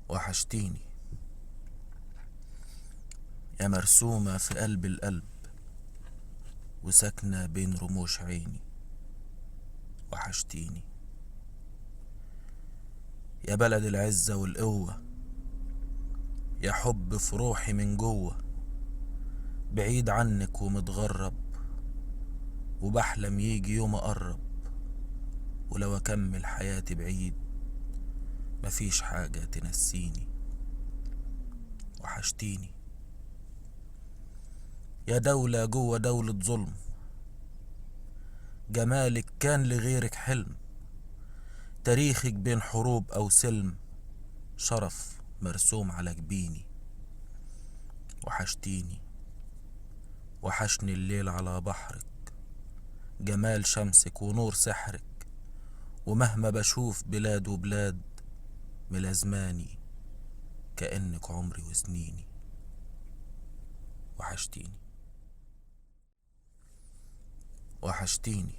وحشتيني يا مرسومة في قلب القلب وساكنة بين رموش عيني. وحشتيني يا بلد العزة والقوة، يا حب في روحي من جوه، بعيد عنك ومتغرب وبحلم يجي يوم اقرب، ولو اكمل حياتي بعيد مفيش حاجة تنسيني. وحشتيني يا دولة جوه دولة ظلم، جمالك كان لغيرك حلم، تاريخك بين حروب أو سلم، شرف مرسوم على جبيني. وحشتيني وحشني الليل على بحرك، جمال شمسك ونور سحرك، ومهما بشوف بلاد وبلاد ملازماني كأنك عمري وسنيني. وحشتيني وحشتيني